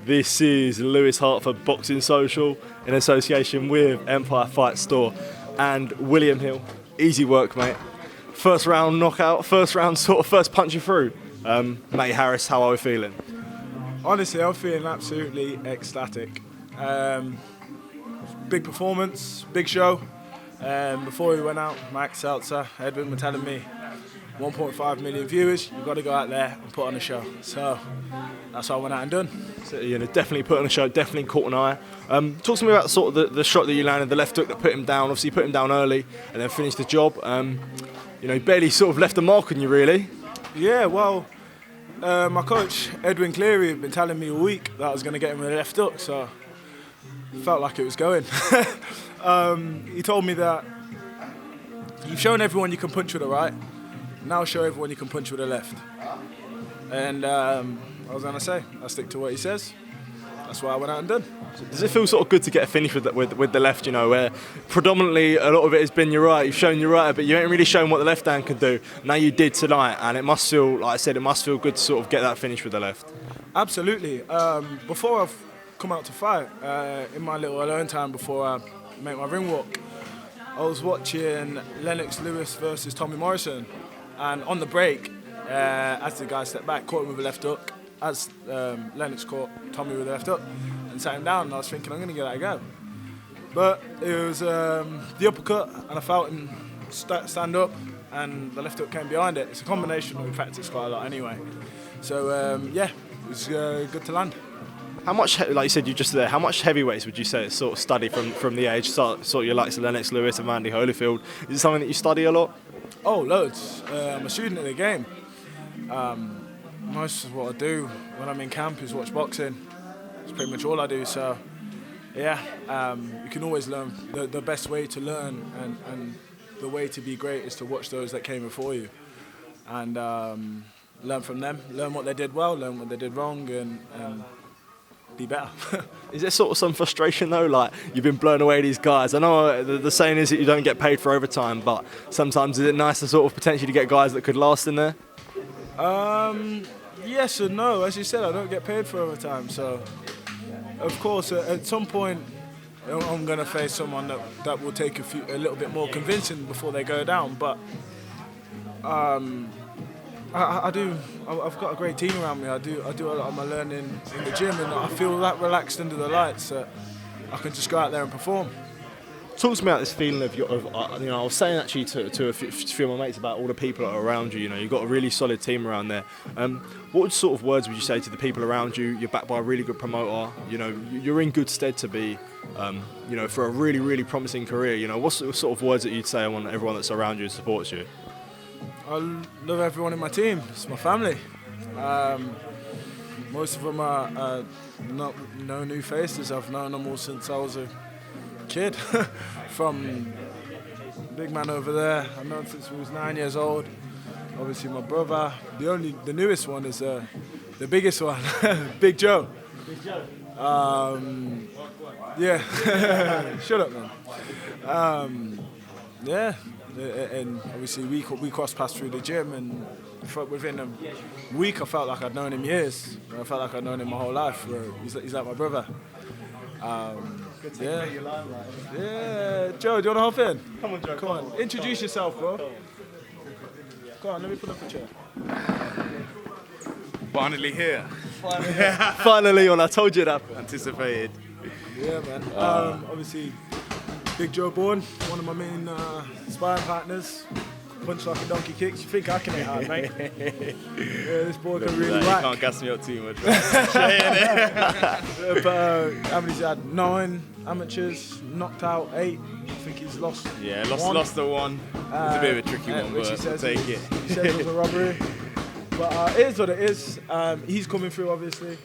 This is Lewis Hart for Boxing Social in association with Empire Fight Store and William Hill. Easy work, mate. First round knockout, first punch you through. Matty Harris, how are we feeling? Honestly, I'm feeling absolutely ecstatic. Big performance, big show. Before we went out, Mike Seltzer, Edwin were telling me 1.5 million viewers, you've got to go out there and put on a show. So that's what I went out and done. So, definitely put on a show, definitely caught an eye. Talk to me about sort of the shot that you landed, the left hook that put him down. Obviously, you put him down early and then finished the job. Barely sort of left a mark on you, really. Yeah, well, my coach, Edwin Cleary, had been telling me all week that I was going to get him with a left hook, so it felt like it was going. He told me that you've shown everyone you can punch with the right, now show everyone you can punch with the left. And I was going to say, I stick to what he says. That's why I went out and done. Does it feel sort of good to get a finish with the left, where predominantly a lot of it has been your right, you've shown your right, but you ain't really shown what the left hand can do. Now you did tonight, and it must feel, like I said, it must feel good to sort of get that finish with the left. Absolutely. Before I've come out to fight, in my little alone time before I make my ring walk, I was watching Lennox Lewis versus Tommy Morrison, and on the break, as the guy stepped back, caught him with a left hook, as Lennox caught Tommy with a left hook and sat him down, and I was thinking, I'm going to give that a go. But it was the uppercut, and I felt him stand up, and the left hook came behind it. It's a combination we practice quite a lot anyway. So, it was good to land. How much, like you said, you just there, how much heavyweights would you say it's sort of study from the age, sort of your likes of Lennox Lewis and Randy Holyfield? Is it something that you study a lot? Oh, loads. I'm a student of the game. Most of what I do when I'm in camp is watch boxing. It's pretty much all I do. So, yeah, you can always learn. The best way to learn and the way to be great is to watch those that came before you and learn from them, learn what they did well, learn what they did wrong, and be better. Is there sort of some frustration though, like you've been blown away these guys? I know the saying is that you don't get paid for overtime, but sometimes is it nice to sort of potentially get guys that could last in there? Yes and no. As you said, I don't get paid for overtime, so of course at some point I'm going to face someone that will take a little bit more convincing before they go down, but I've got a great team around me. I do a lot of my learning in the gym, and I feel that relaxed under the lights that I can just go out there and perform. Talk to me about this feeling I was saying actually to a few of my mates about all the people that are around you. You've got a really solid team around there. What sort of words would you say to the people around you? You're backed by a really good promoter. You're in good stead to be, for a really, really promising career. What sort of words that you'd say on everyone that's around you and supports you? I love everyone in my team. It's my family. Most of them are no new faces. I've known them all since I was a kid. From big man over there, I've known since he was 9 years old. Obviously my brother. The newest one is the biggest one, Big Joe. Big Joe. Yeah. Shut up, man. Yeah. And obviously we crossed paths through the gym, and within a week I felt like I'd known him years. I felt like I'd known him my whole life. He's like my brother. Good to make your limelight. Yeah, Joe, do you want to hop in? Come on, Joe. Come on, introduce yourself, bro. Go on, let me pull up a chair. Finally here. Finally on, I told you that. Anticipated. Yeah, man. Obviously, Big Joe Bourne, one of my main sparring partners. Punch like a donkey kicks. You think I can hit hard, mate? Yeah, this boy can really whack. You can't gas me up too much. But how many's he had? 9 amateurs, knocked out 8. I think he's lost. Yeah, lost the one. It's a bit of a tricky one, but says take it. He said it was a robbery. But it is what it is. He's coming through, obviously.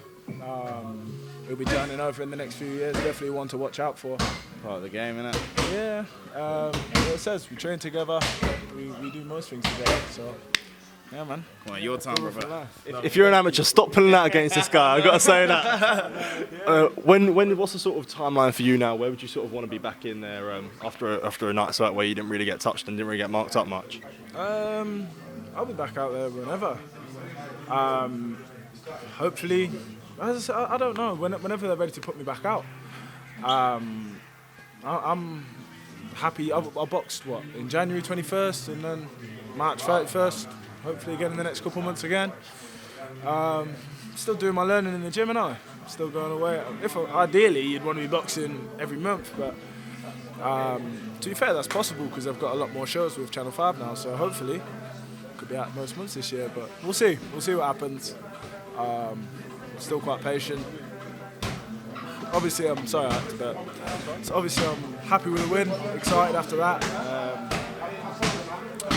He'll be turning over in the next few years. Definitely one to watch out for. Part of the game, innit? Yeah. It says we train together. We do most things together. So, yeah, man. Come on, your time, brother. If you're an amateur, stop pulling out against this guy. I've got to say that. What's the sort of timeline for you now? Where would you sort of want to be back in there after a night like where you didn't really get touched and didn't really get marked up much? I'll be back out there whenever. Hopefully, I don't know. Whenever they're ready to put me back out, I'm happy. I boxed in January 21st and then March 31st. Hopefully again in the next couple of months again. Still doing my learning in the gym, and I'm still going away. Ideally, you'd want to be boxing every month, but to be fair, that's possible because I've got a lot more shows with Channel 5 now. So hopefully, could be out most months this year. But we'll see. We'll see what happens. Still quite patient. Obviously, I'm sorry, but obviously I'm happy with the win. Excited after that.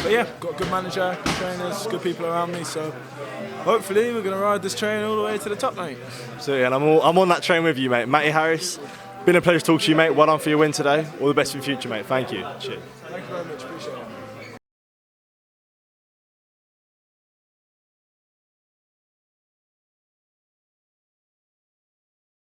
But yeah, got a good manager, good trainers, good people around me. So hopefully we're going to ride this train all the way to the top, mate. So yeah, and I'm on that train with you, mate. Matty Harris, been a pleasure to talk to you, mate. Well done for your win today. All the best for the future, mate. Thank you. Cheers.